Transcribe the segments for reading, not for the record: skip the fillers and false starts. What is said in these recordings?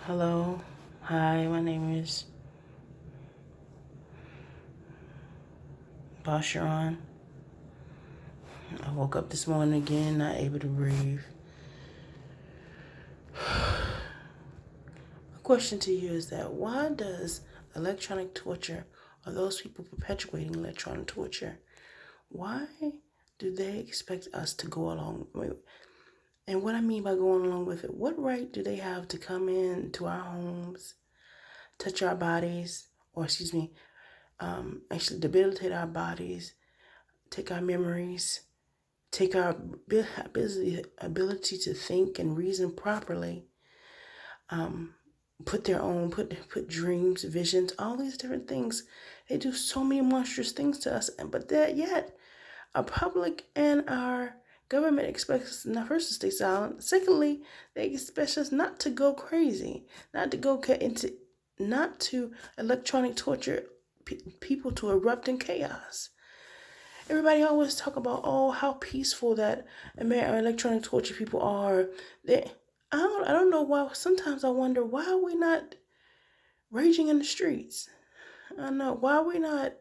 Hello. Hi, my name is Basharon. I woke up this morning again, not able to breathe. My question to you is that why does electronic torture, or those people perpetuating electronic torture, why do they expect us to go along with it? And what I mean by going along with it, what right do they have to come into our homes, touch our bodies, or excuse me, actually debilitate our bodies, take our memories, take our ability to think and reason properly, put dreams, visions, all these different things. They do so many monstrous things to us, but that yet our public and our government expects us not first to stay silent. Secondly, they expect us not to go crazy, not to go into, not to electronic torture people to erupt in chaos. Everybody always talk about how peaceful that American electronic torture people are. They, I don't know why. Sometimes I wonder why are we not raging in the streets. I know why are we not.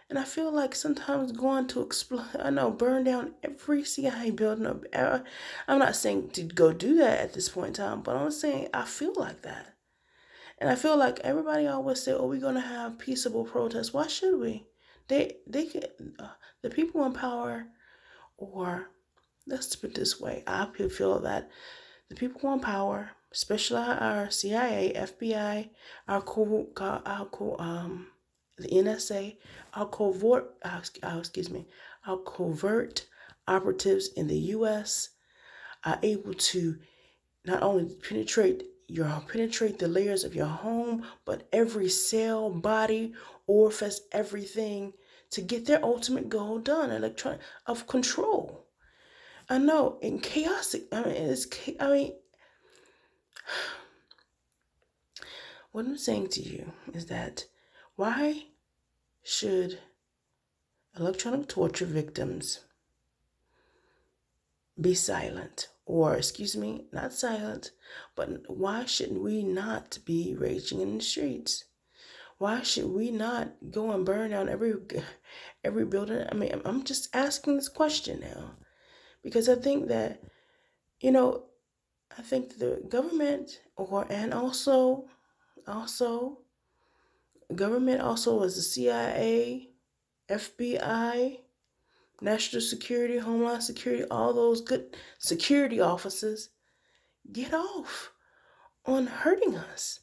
And I feel like sometimes going to explode. I know burn down every CIA building. I'm not saying to go do that at this point in time, but I'm saying I feel like that. And I feel like everybody always say, "Oh, we're gonna have peaceable protests." Why should we? They can, the people in power, or let's put it this way, I feel that the people who in power, especially our CIA, FBI, the NSA, excuse me, our covert operatives in the U.S. are able to not only penetrate the layers of your home, but every cell, body, orifice, everything to get their ultimate goal done, electronic of control. I know, and chaotic. What I'm saying to you is that why should electronic torture victims be silent? Or, excuse me, not silent, but why shouldn't we not be raging in the streets? Why should we not go and burn down every building? I mean, I'm just asking this question now because I think that you know I think the government and also government also as the CIA, FBI, National Security, Homeland Security, all those good security officers get off on hurting us.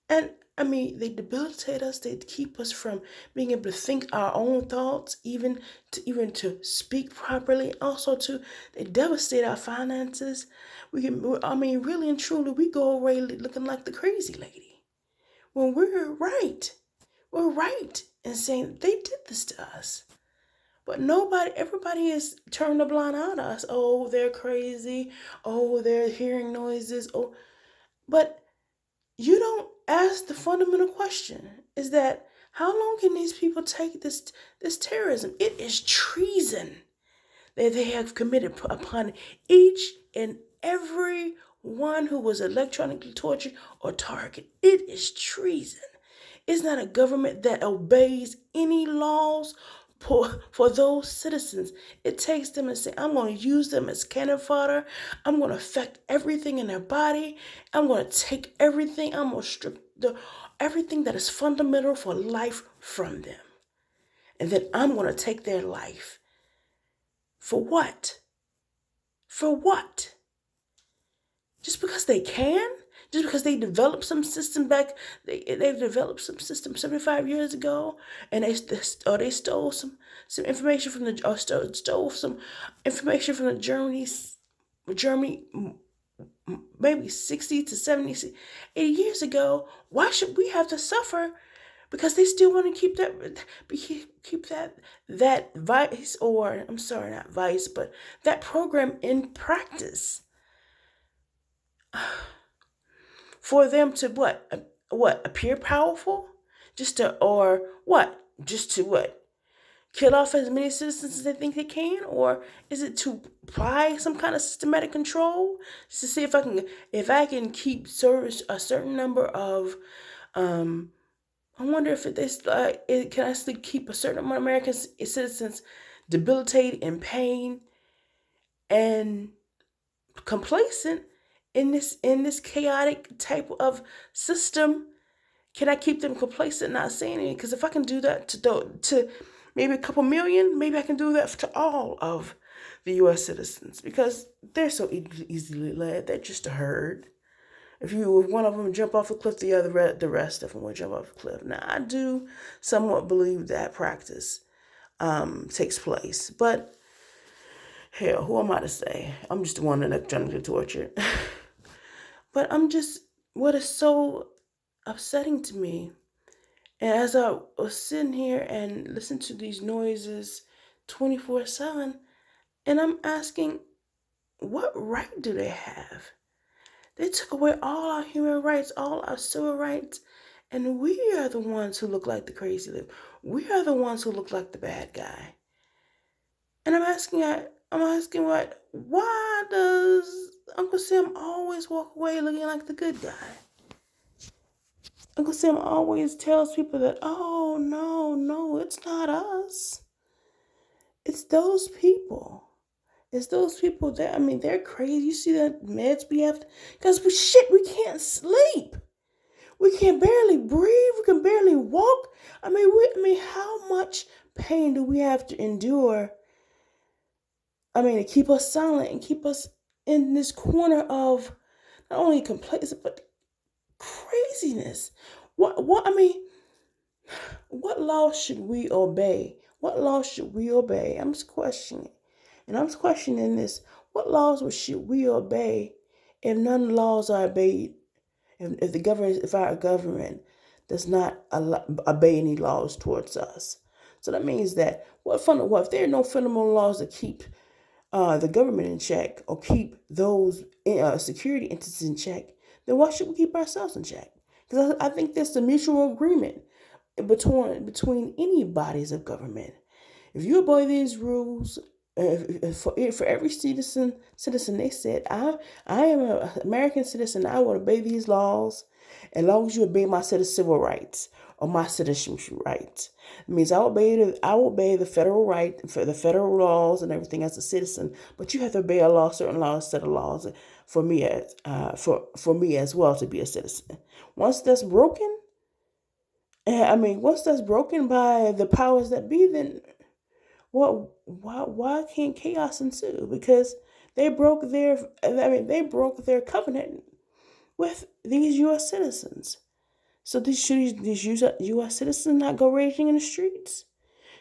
And I mean, they debilitate us. They keep us from being able to think our own thoughts, even to speak properly. Also, to they devastate our finances. I mean, really and truly, we go away looking like the crazy lady when we're right. We're right in saying they did this to us. But everybody is turning a blind eye to us. Oh, they're crazy. Oh, they're hearing noises. Oh, but you don't ask the fundamental question is that how long can these people take this terrorism? It is treason that they have committed upon each and every one who was electronically tortured or targeted. It is treason. It's not a government that obeys any laws for those citizens. It takes them and say, I'm going to use them as cannon fodder. I'm going to affect everything in their body. I'm going to take everything. I'm going to strip everything that is fundamental for life from them. And then I'm going to take their life. For what? For what? Just because they can? Just because they developed some system they developed some system 75 years ago, and they stole some information from the or stole some information from the Germany maybe 60 to 70, 80 years ago. Why should we have to suffer because they still want to keep that vice, or I'm sorry, not vice, but that program in practice for them to what appear powerful, just to or what just to what kill off as many citizens as they think they can, or is it to apply some kind of systematic control just to see if I can keep service a certain number of um I wonder if it can actually keep a certain amount of American citizens debilitated in pain and complacent in this chaotic type of system. Can I keep them complacent, not saying anything? Because if I can do that to maybe a couple million, maybe I can do that to all of the U.S. citizens because they're so easily led. They're just a herd. If one of them jump off a cliff, the rest of them will jump off a cliff. Now I do somewhat believe that practice takes place, but hell, who am I to say? I'm just the one electronically tortured. But what is so upsetting to me, and as I was sitting here and listening to these noises 24/7, and I'm asking, what right do they have? They took away all our human rights, all our civil rights, and we are the ones who look like the crazy lip. We are the ones who look like the bad guy. And I'm asking why does Uncle Sam always walk away looking like the good guy? Uncle Sam always tells people that, oh, no, no, it's not us. It's those people. It's those people that, they're crazy. You see that meds we have? Because we can't sleep. We can barely breathe. We can barely walk. How much pain do we have to endure? To keep us silent and keep us in this corner of not only complacent, but craziness. What laws should we obey? What laws should we obey? I'm just questioning. And I'm just questioning this. What laws should we obey if none of the laws are obeyed? If our government does not obey any laws towards us. So that means that if there are no fundamental laws to keep the government in check or keep those security entities in check, then why should we keep ourselves in check? Because I think there's a mutual agreement between any bodies of government. If you obey these rules, for every citizen, they said, I am an American citizen. I will obey these laws as long as you obey my civil rights or my citizenship rights. It means I will obey the federal right for the federal laws and everything as a citizen. But you have to obey certain set of laws for me for me as well to be a citizen. Once that's broken, once that's broken by the powers that be, then why can't chaos ensue? Because they broke their covenant with these U.S. citizens. So should these U.S. citizens not go raging in the streets?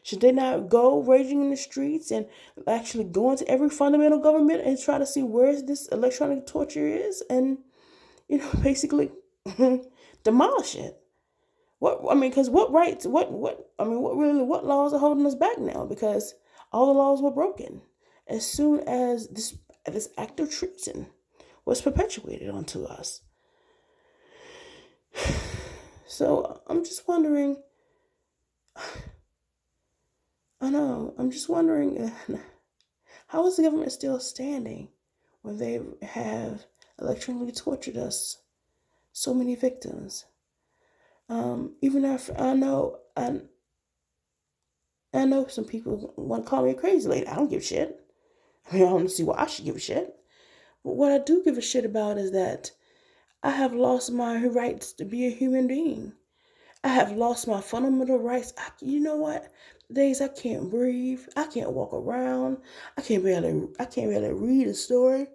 Should they not go raging in the streets and actually go into every fundamental government and try to see where this electronic torture is and, basically demolish it? Because what rights, what laws are holding us back now? Because all the laws were broken as soon as this act of treason was perpetuated onto us. So I'm just wondering. I'm just wondering, how is the government still standing when they have electronically tortured us, so many victims? Even after I know some people want to call me a crazy lady. I don't give a shit. I don't see why I should give a shit. But what I do give a shit about is that I have lost my rights to be a human being. I have lost my fundamental rights. You know what? Days I can't breathe. I can't walk around. I can't barely read a story.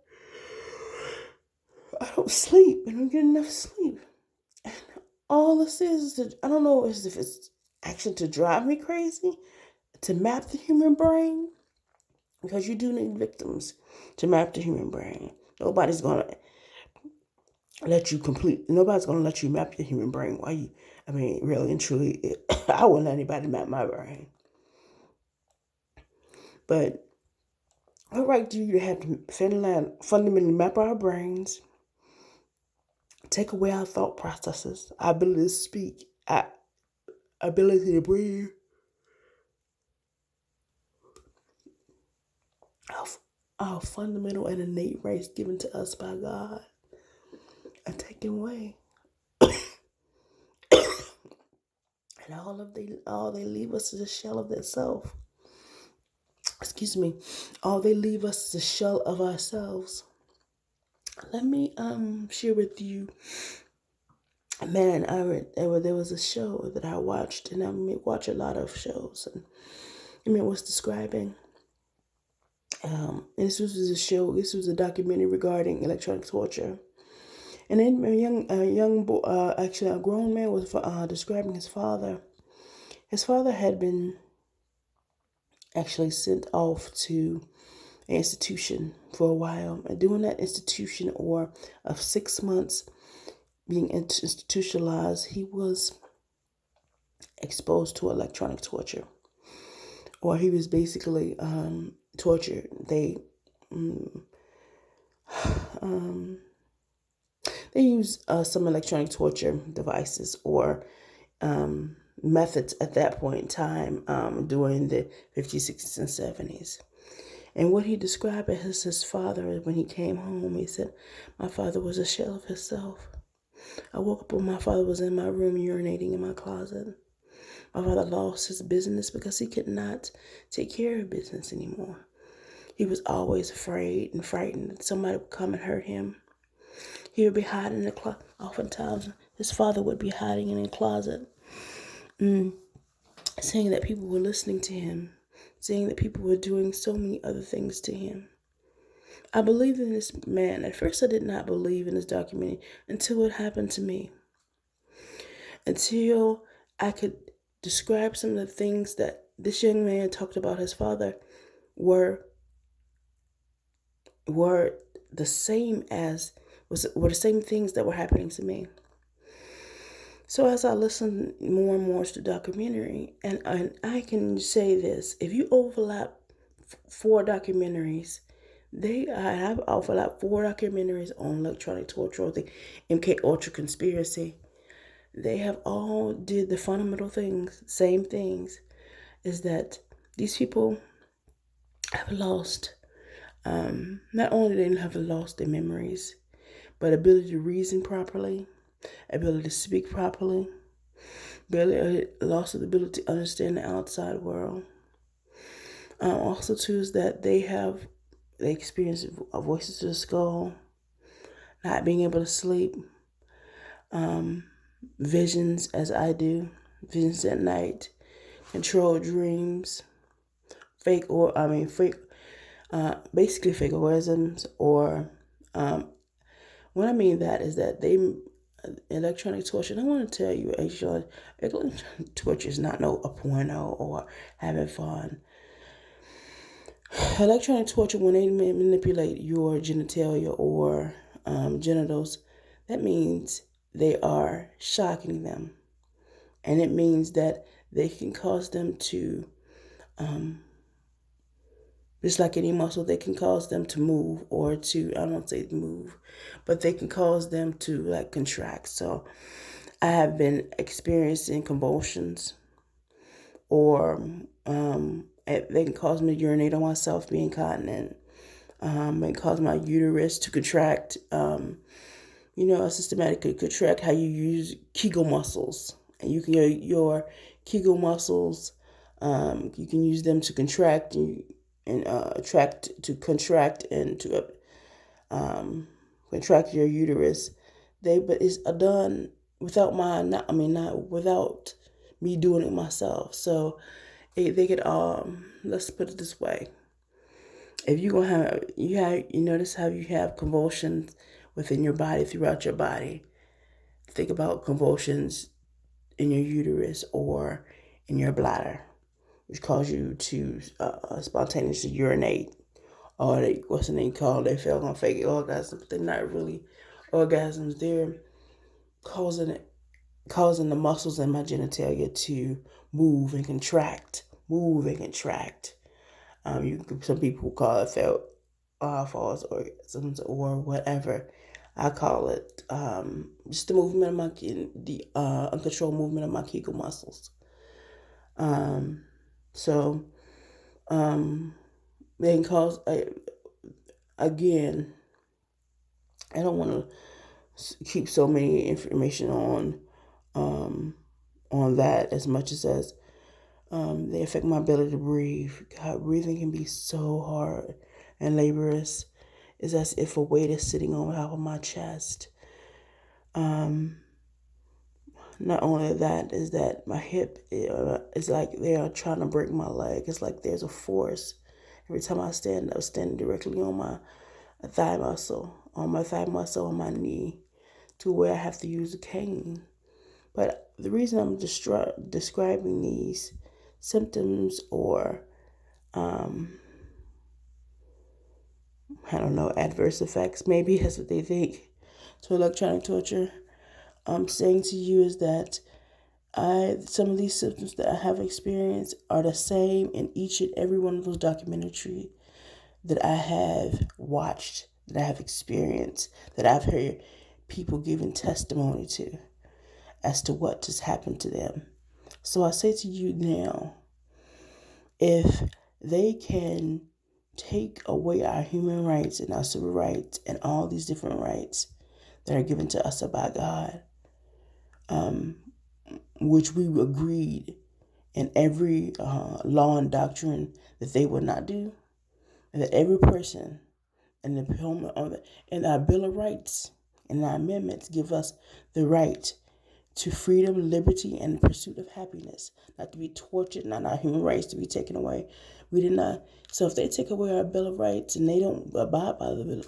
I don't sleep. I don't get enough sleep. And all this is I don't know if it's actually to drive me crazy, to map the human brain, because you do need victims to map the human brain. Nobody's gonna let you map your human brain. Really and truly, I wouldn't let anybody map my brain. But what right do you have to fundamentally map our brains, take away our thought processes, our ability to speak, our ability to breathe, our, our fundamental and innate rights given to us by God are taken away. And all they leave us is a shell of themselves. Excuse me. All they leave us is a shell of ourselves. Let me share with you, man. There was a show that I watched, and I watch a lot of shows, and it was describing. This was a show. This was a documentary regarding electronic torture, and then a young boy, actually a grown man, was describing his father. His father had been actually sent off to an institution for a while, and during that institution, or of 6 months being institutionalized, he was exposed to electronic torture, or he was basically tortured. They use some electronic torture devices or methods at that point in time during the 50s, 60s, and 70s. And what he described as his father, when he came home, he said, "My father was a shell of himself. I woke up when my father was in my room urinating in my closet. My father lost his business because he could not take care of business anymore. He was always afraid and frightened that somebody would come and hurt him. He would be hiding in the closet. Oftentimes, his father would be hiding in the closet, saying that people were listening to him, saying that people were doing so many other things to him." I believed in this man. At first, I did not believe in this documentary until it happened to me. Until I could describe some of the things that this young man talked about his father were the same as were the same things that were happening to me. So as I listened more and more to the documentary, and I can say this: if you overlap 4 documentaries, I've overlapped 4 documentaries on electronic torture, or the MK Ultra conspiracy. They have all did the fundamental things, same things, is that these people have lost. Not only they have lost their memories, but ability to reason properly, ability to speak properly, loss of the ability to understand the outside world. Also, too, is that they experience voices to the skull, not being able to sleep, visions as I do, visions at night, controlled dreams, basically fake orgasms, or what I mean that is that electronic torture. And I want to tell you, actually, electronic torture is not a porno or having fun. Electronic torture, when they manipulate your genitalia or genitals, that means they are shocking them, and it means that they can cause them to just like any muscle, they can cause them to move, or to, I don't say move, but they can cause them to like contract. So I have been experiencing convulsions, or they can cause me to urinate on myself, be incontinent. It cause my uterus to contract. Systematically contract how you use Kegel muscles, and you can your Kegel muscles. You can use them to contract to contract your uterus. But it's done without not without me doing it myself. So they could let's put it this way: if you're gonna you notice how you have convulsions within your body, throughout your body. Think about convulsions in your uterus or in your bladder, which cause you to spontaneously urinate, or what's the name called? They feel on fake orgasms. They're not really orgasms. They're causing the muscles in my genitalia to move and contract, some people call it false orgasms or whatever. I call it just the movement of the uncontrolled movement of my Kegel muscles. So They can cause, again, I don't want to keep so many information on that as much as they affect my ability to breathe. God, breathing can be so hard and laborious. It's as if a weight is sitting on top of my chest. Not only that, is that my hip is like they are trying to break my leg. It's like there's a force. Every time I stand up, standing directly on my thigh muscle, on my knee, to where I have to use a cane. But the reason I'm describing these symptoms or, I don't know, adverse effects, maybe that's what they think, to electronic torture, I'm saying to you is that some of these symptoms that I have experienced are the same in each and every one of those documentaries that I have watched, that I have experienced, that I've heard people giving testimony to as to what just happened to them. So I say to you now, if they can take away our human rights and our civil rights and all these different rights that are given to us by God, which we agreed in every law and doctrine that they would not do, and that every person in our Bill of Rights and our amendments give us the right to freedom, liberty, and the pursuit of happiness, not to be tortured, not our human rights to be taken away. We did not. So if they take away our Bill of Rights and they don't abide by the bill,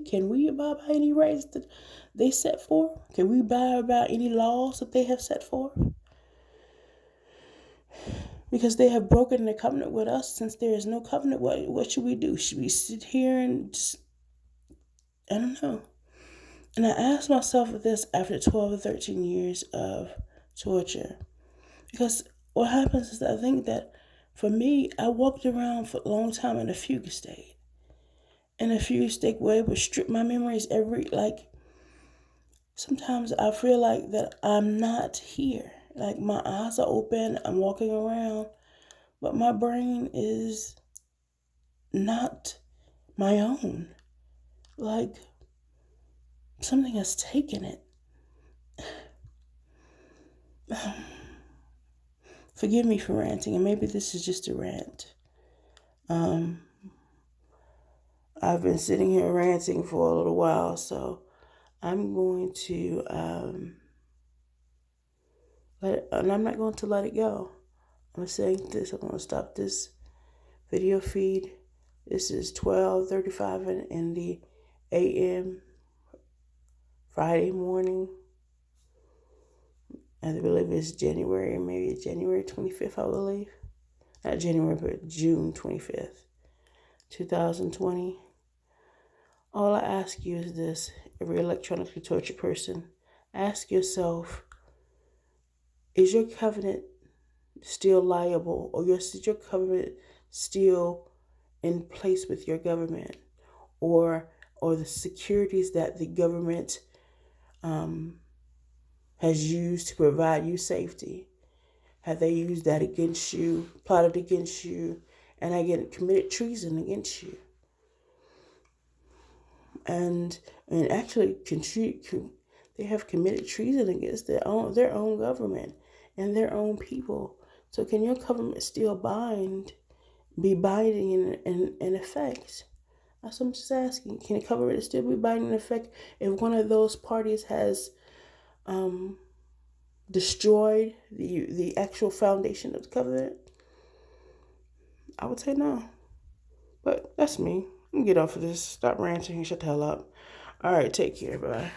can we abide by any rights that they set forth? Can we abide by any laws that they have set forth? Because they have broken the covenant with us. Since there is no covenant, what should we do? Should we sit here and just, I don't know. And I asked myself this after 12 or 13 years of torture. Because what happens is that I think that for me, I walked around for a long time in a fugue state. In a fugue state where it would strip my memories sometimes I feel like that I'm not here. Like my eyes are open, I'm walking around, but my brain is not my own. Like something has taken it. Forgive me for ranting, and maybe this is just a rant. I've been sitting here ranting for a little while, so I'm going to and I'm not going to let it go. I'm saying this. I'm going to stop this video feed. This is 12:35 in the a.m. Friday morning. I believe it's maybe January 25th, I believe. Not January, but June 25th, 2020. All I ask you is this, every electronically tortured person, ask yourself, is your covenant still liable, or is your covenant still in place with your government, or the securities that the government has used to provide you safety? Have they used that against you, plotted against you, and again committed treason against you? And actually, they have committed treason against their own government and their own people. So can your government still be binding in effect? That's what I'm just asking. Can the government still be binding in effect if one of those parties has destroyed the actual foundation of the covenant? I would say no. But that's me. I'm gonna get off of this. Stop ranting and shut the hell up. All right, take care. Bye.